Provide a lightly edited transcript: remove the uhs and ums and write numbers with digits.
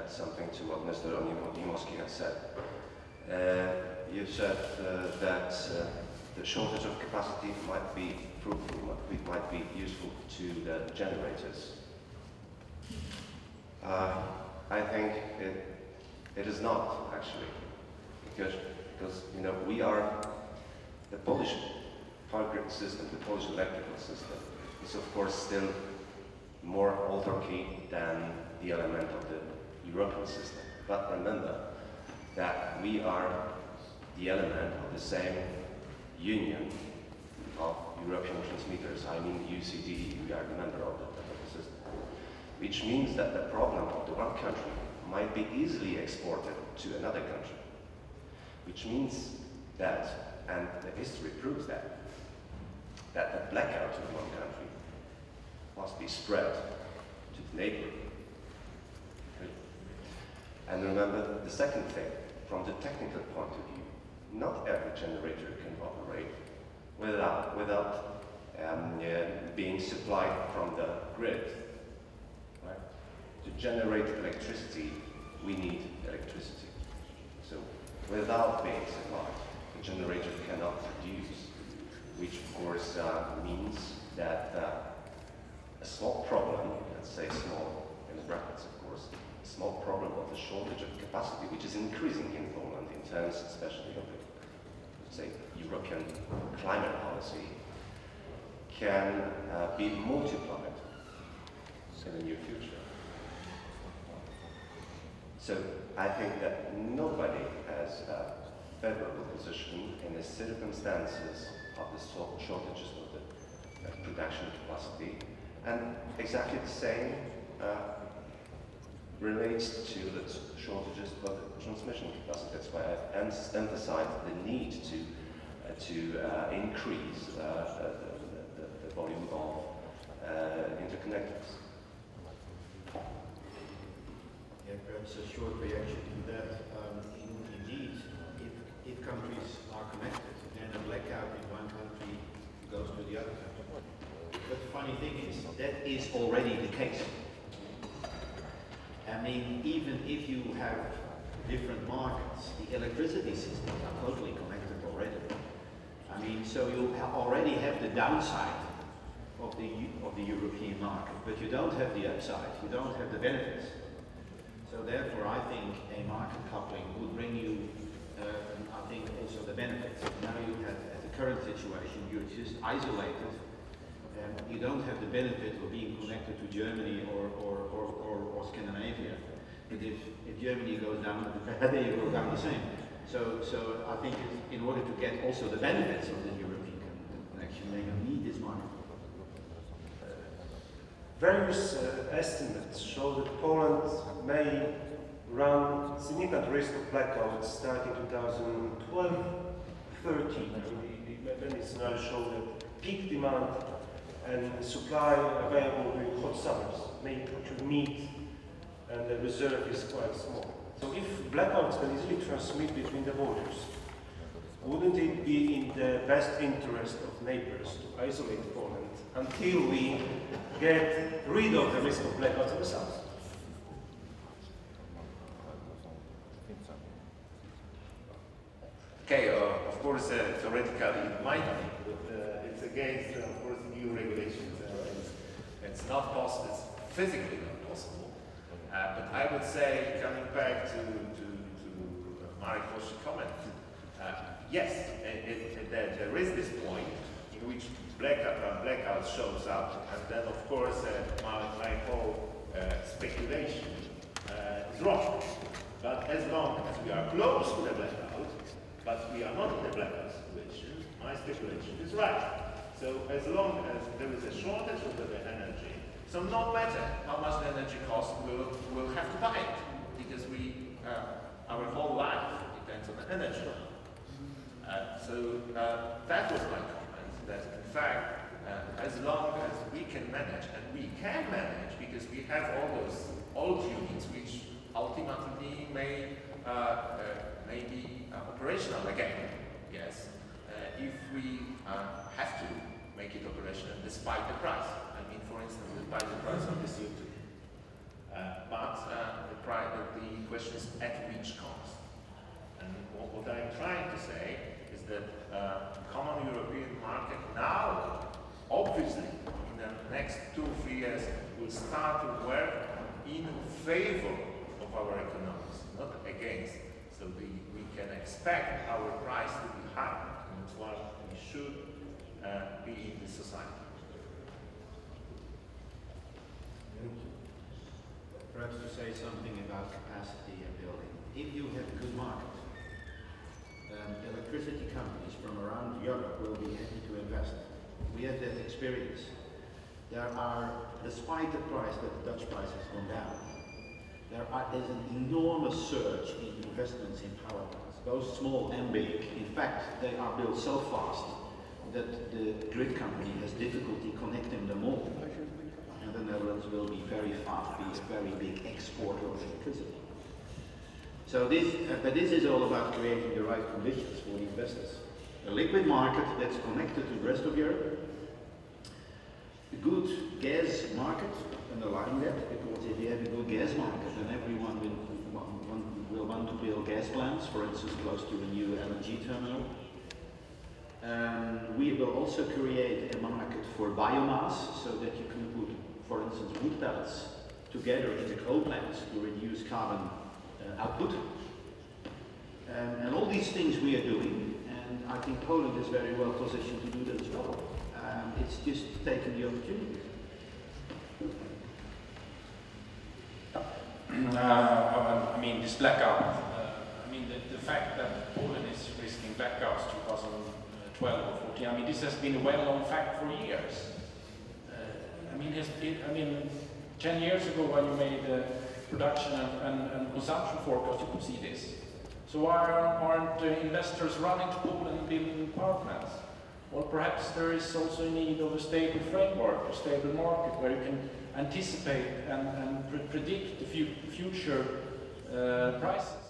add something to what Mr. Rimowski has said. You said that the shortage of capacity might be fruitful, might be useful to the generators. I think it is not, actually, because you know, we are the Polish power grid system, the Polish electrical system is of course still more autarky than the element of the European system. But remember that we are the element of the same union of European transmitters, I mean UCD, we are the member of the system. Which means that the problem of the one country might be easily exported to another country. Which means that, and the history proves that the blackout in one country must be spread to the neighbor. And remember the second thing, from the technical point of view, not every generator can operate without being supplied from the grid. Right? To generate electricity, we need electricity. So without being supplied, the generator cannot produce, which of course means that a small problem, let's say small in brackets of course, a small problem of the shortage of capacity, which is increasing in Poland in terms especially of the, say, European climate policy, can be multiplied in the near future. So I think that nobody has a favorable position in the circumstances of the shortages of the production capacity, and exactly the same relates to the shortages of the transmission capacity. That's why I've emphasized the need to increase the volume of interconnectors. Yeah, perhaps a short reaction to that. Indeed, if countries are connected, then a blackout in one country goes to the other country. But the funny thing is, that is already the case. I mean, even if you have different markets, the electricity systems are totally connected already. I mean, so you already have the downside of the European market, but you don't have the upside, you don't have the benefits. So therefore, I think a market coupling would bring you, I think, also the benefits. Now you have, at the current situation, you're just isolated. You don't have the benefit of being connected to Germany or Scandinavia. But if Germany goes down, then you go down the same. So I think in order to get also the benefits of the European connection, then you need this market. Various estimates show that Poland may run significant risk of blackouts starting 2012-13. Many scenarios show that peak demand and supply available during hot summers may actually meet, and the reserve is quite small. So if blackouts can easily transmit between the borders, wouldn't it be in the best interest of neighbors to isolate Poland until we get rid of the risk of blackouts in the south? Okay, of course, theoretically it might be, but it's against, of course, new regulations. It's not possible, it's physically not possible. But I would say, coming back to Marek Kosz's comment, yes, there is this point in which blackout shows up, and then of course my whole speculation is wrong. But as long as we are close to the blackout, but we are not in the blackout situation, my speculation is right. So as long as there is a shortage of the energy, so no matter how much the energy costs, we'll have to buy it, because our whole life depends on the energy. So that was my comment, that in fact, as long as we can manage, and we can manage, because we have all those old units which ultimately may be operational again, yes, if we have to make it operational despite the price. I mean, for instance, despite the price of the CO2. But the the question is at which cost. And what I'm trying to say is that common European market now, obviously, in the next 2-3 years, will start to work in favor of our economies, not against. So we can expect our price to be high, and that's why we should be in this society. Perhaps to say something about capacity building. If you have a good market, electricity companies from around Europe will be happy to invest. We have that experience. There are, despite the price that the Dutch price has gone down, there's an enormous surge in investments in power plants, both small and big. In fact, they are built so fast that the grid company has difficulty connecting them all. And the Netherlands will be very fast, be a very big exporter of electricity. So this is all about creating the right conditions for the investors. A liquid market that's connected to the rest of Europe, a good gas market, underlying that, because if you have a good gas market, then everyone will want to build gas plants, for instance, close to a new LNG terminal. We will also create a market for biomass, so that you can put, for instance, wood pellets together in the coal plants to reduce carbon output. And all these things we are doing, and I think Poland is very well positioned to do that as well. It's just taking the opportunity. I mean, this blackout, I mean, the fact that Poland is risking blackouts 2012 or 14, I mean, this has been a well-known fact for years. I mean, 10 years ago when you made production and consumption forecast, you could see this. So why aren't investors running to Poland and building power plants? Well, perhaps there is also a need of a stable framework, a stable market where you can anticipate and predict the future prices.